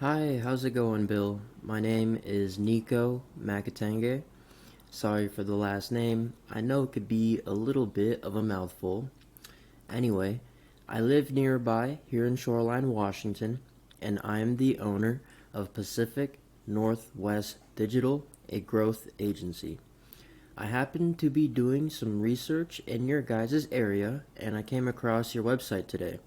Hi, how's it going, Bill? My name is Nico Makatange. Sorry for the last name. I know it could be a little bit of a mouthful. Anyway, I live nearby here in Shoreline, Washington, and I am the owner of Pacific Northwest Digital, a growth agency. I happened to be doing some research in your guys' area, and I came across your website today.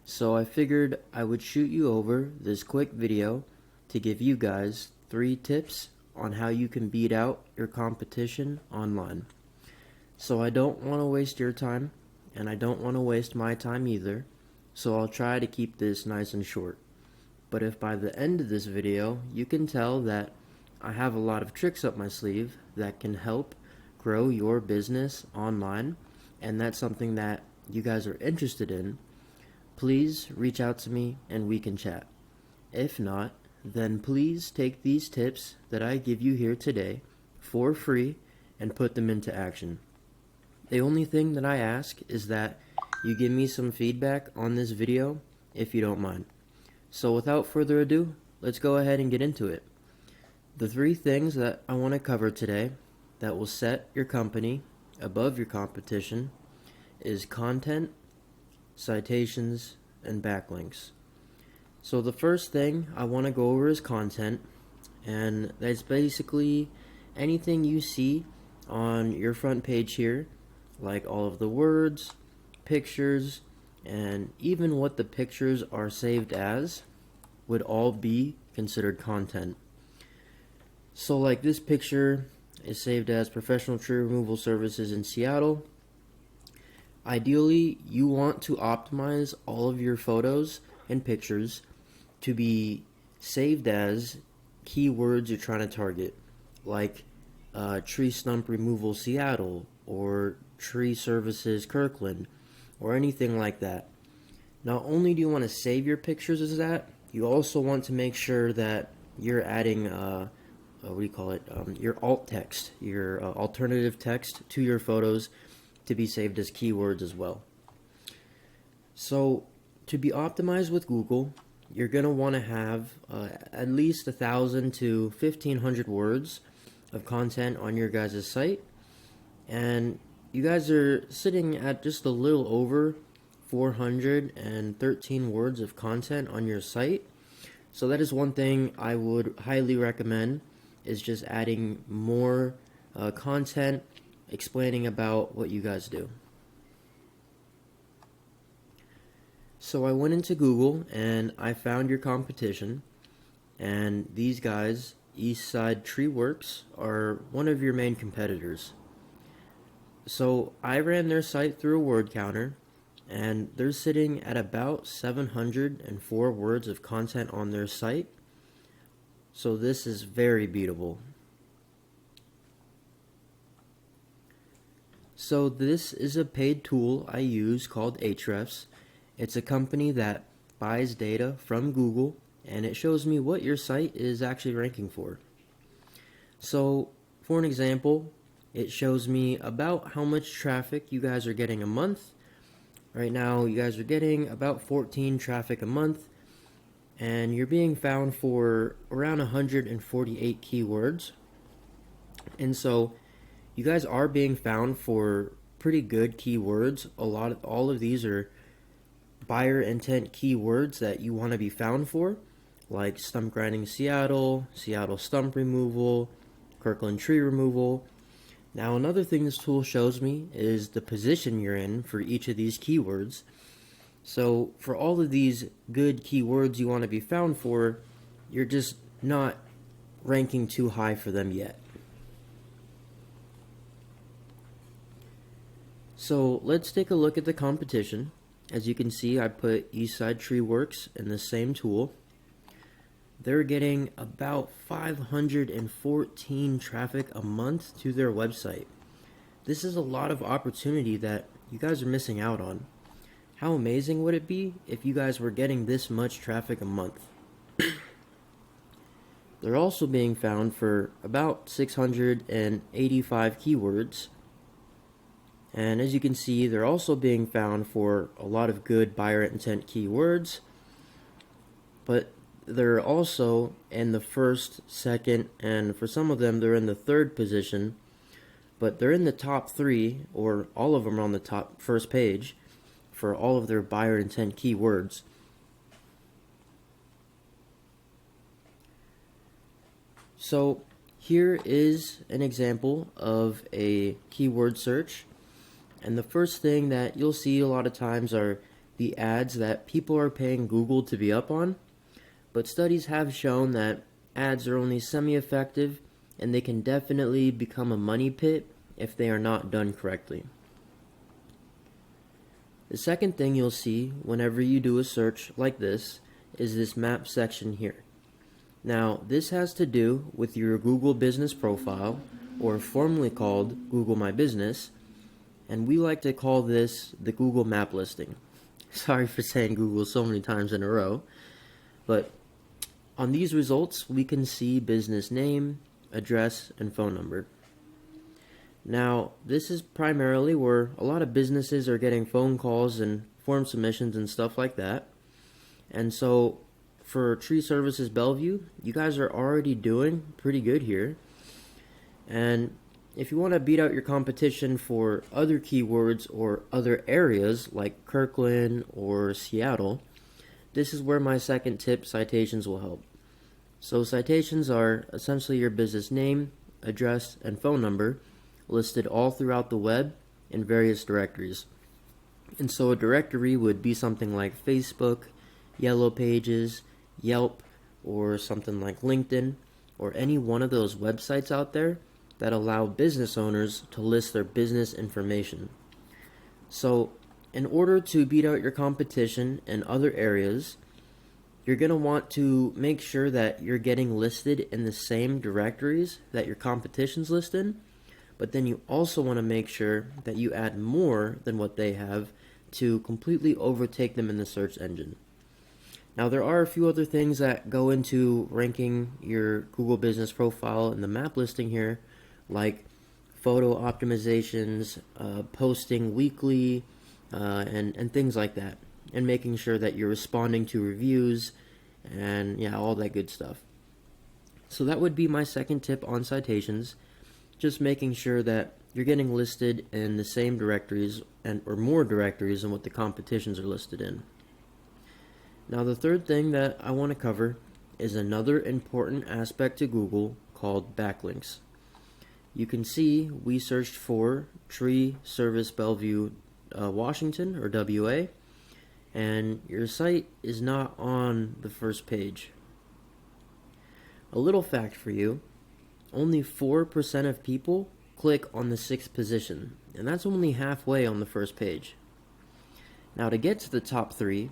So I figured I would shoot you over this quick video to give you guys 3 tips on how you can beat out your competition online. So I don't want to waste your time, and I don't want to waste my time either, so I'll try to keep this nice and short. But if by the end of this video you can tell that I have a lot of tricks up my sleeve that can help grow your business online, and that's something that you guys are interested in, please reach out to me and we can chat. If not, then please take these tips that I give you here today for free and put them into action. The only thing that I ask is that you give me some feedback on this video if you don't mind. So without further ado, let's go ahead and get into it. The 3 things that I want to cover today that will set your company above your competition is content, citations, and backlinks. So the first thing I want to go over is content, and that's basically anything you see on your front page here, like all of the words, pictures, and even what the pictures are saved as would all be considered content. So like this picture is saved as professional tree removal services in Seattle. Ideally, you want to optimize all of your photos and pictures to be saved as keywords you're trying to target, like tree stump removal Seattle or tree services Kirkland or anything like that. Not only do you want to save your pictures as that, you also want to make sure that you're adding your alt text, your alternative text to your photos to be saved as keywords as well. So to be optimized with Google, you're going to want to have at least 1,000 to 1,500 words of content on your guys' site, and you guys are sitting at just a little over 413 words of content on your site. So that is one thing I would highly recommend, is just adding more content explaining about what you guys do. So I went into Google and I found your competition, and these guys, Eastside Tree Works, are one of your main competitors. So I ran their site through a word counter, and they're sitting at about 704 words of content on their site. So this is very beatable. So this is a paid tool I use called Ahrefs. It's a company that buys data from Google, and it shows me what your site is actually ranking for. So for an example, it shows me about how much traffic you guys are getting a month. Right now you guys are getting about 14 traffic a month, and you're being found for around 148 keywords. And so you guys are being found for pretty good keywords. All of these are buyer intent keywords that you want to be found for, like stump grinding Seattle, Seattle stump removal, Kirkland tree removal. Now another thing this tool shows me is the position you're in for each of these keywords. So for all of these good keywords you want to be found for, you're just not ranking too high for them yet. So let's take a look at the competition. As you can see, I put Eastside Tree Works in the same tool. They're getting about 514 traffic a month to their website. This is a lot of opportunity that you guys are missing out on. How amazing would it be if you guys were getting this much traffic a month? They're also being found for about 685 keywords. And as you can see, they're also being found for a lot of good buyer intent keywords. But they're also in the first, second, and for some of them they're in the third position, but they're in the top three, or all of them are on the top first page for all of their buyer intent keywords. So here is an example of a keyword search, and the first thing that you'll see a lot of times are the ads that people are paying Google to be up on, but studies have shown that ads are only semi-effective and they can definitely become a money pit if they are not done correctly. The second thing you'll see whenever you do a search like this is this map section here. Now, this has to do with your Google business profile, or formerly called Google My Business, and we like to call this the Google map listing. Sorry for saying Google so many times in a row, but on these results we can see business name, address, and phone number. Now, this is primarily where a lot of businesses are getting phone calls and form submissions and stuff like that. And so for Tree Services Bellevue, you guys are already doing pretty good here. And if you want to beat out your competition for other keywords or other areas like Kirkland or Seattle, this is where my second tip, citations, will help. So citations are essentially your business name, address, and phone number listed all throughout the web in various directories. And so a directory would be something like Facebook, Yellow Pages, Yelp, or something like LinkedIn, or any one of those websites out there that allow business owners to list their business information. So in order to beat out your competition in other areas, you're going to want to make sure that you're getting listed in the same directories that your competition's listed, but then you also want to make sure that you add more than what they have to completely overtake them in the search engine. Now, there are a few other things that go into ranking your Google business profile in the map listing here, like photo optimizations, posting weekly, and things like that, and making sure that you're responding to reviews and all that good stuff. So that would be my second tip on citations, just making sure that you're getting listed in the same directories or more directories than what the competitions are listed in. Now, the third thing that I want to cover is another important aspect to Google called backlinks. You can see we searched for Tree Service Bellevue, Washington, or WA, and your site is not on the first page. A little fact for you, only 4% of people click on the 6th position, and that's only halfway on the first page. Now, to get to the top 3,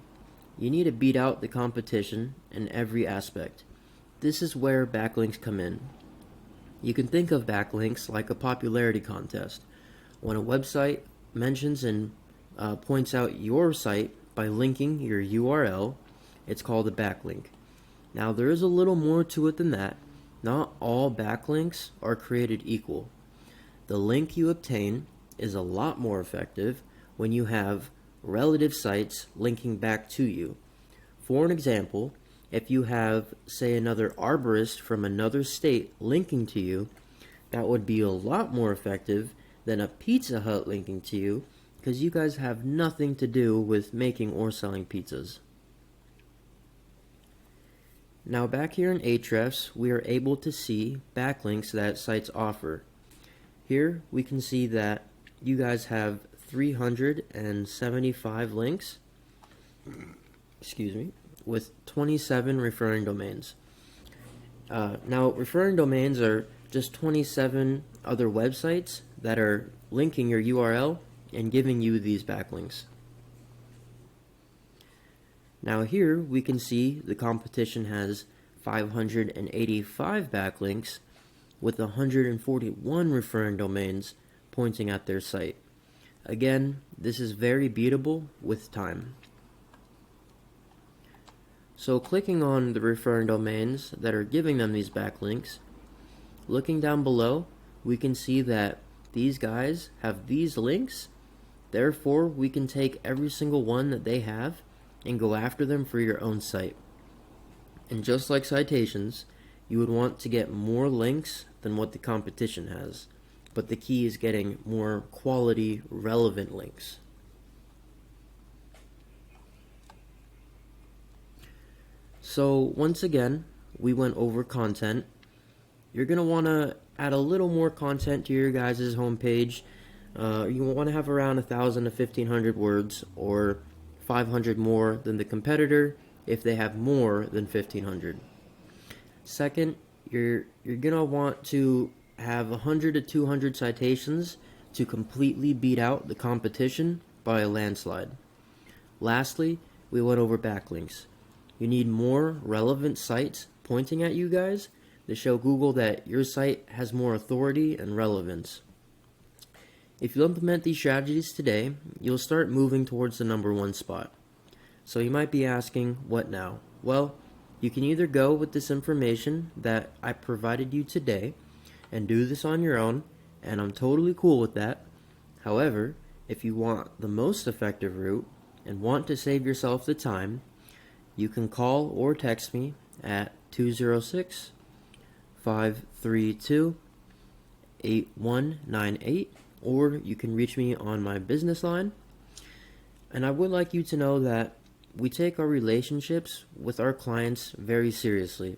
you need to beat out the competition in every aspect. This is where backlinks come in. You can think of backlinks like a popularity contest. When a website mentions and points out your site by linking your URL, it's called a backlink. Now, there is a little more to it than that. Not all backlinks are created equal. The link you obtain is a lot more effective when you have relative sites linking back to you. For an example, if you have, say, another arborist from another state linking to you, that would be a lot more effective than a Pizza Hut linking to you, because you guys have nothing to do with making or selling pizzas. Now, back here in Ahrefs, we are able to see backlinks that sites offer. Here we can see that you guys have 375 links, with 27 referring domains. Now, referring domains are just 27 other websites that are linking your URL and giving you these backlinks. Now here we can see the competition has 585 backlinks with 141 referring domains pointing at their site. Again, this is very beatable with time. So clicking on the referring domains that are giving them these backlinks, looking down below, we can see that these guys have these links. Therefore, we can take every single one that they have and go after them for your own site. And just like citations, you would want to get more links than what the competition has. But the key is getting more quality, relevant links. So once again, we went over content. You're going to want to add a little more content to your guys' homepage. You want to have around 1,000 to 1,500 words, or 500 more than the competitor if they have more than 1,500. Second, you're going to want to have 100 to 200 citations to completely beat out the competition by a landslide. Lastly, we went over backlinks. You need more relevant sites pointing at you guys to show Google that your site has more authority and relevance. If you implement these strategies today, you'll start moving towards the #1 spot. So you might be asking, what now? Well, you can either go with this information that I provided you today and do this on your own, and I'm totally cool with that. However, if you want the most effective route and want to save yourself the time, you can call or text me at 206-532-8198, or you can reach me on my business line. And I would like you to know that we take our relationships with our clients very seriously.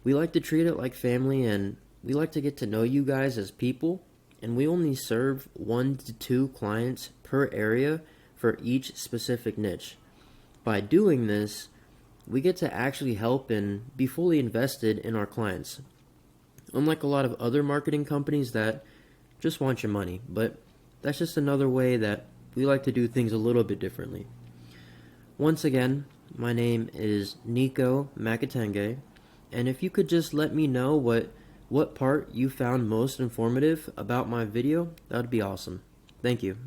We like to treat it like family, and we like to get to know you guys as people, and we only serve 1 to 2 clients per area for each specific niche. By doing this, we get to actually help and be fully invested in our clients. Unlike a lot of other marketing companies that just want your money, but that's just another way that we like to do things a little bit differently. Once again, my name is Nico Makatenge, and if you could just let me know what part you found most informative about my video, that would be awesome. Thank you.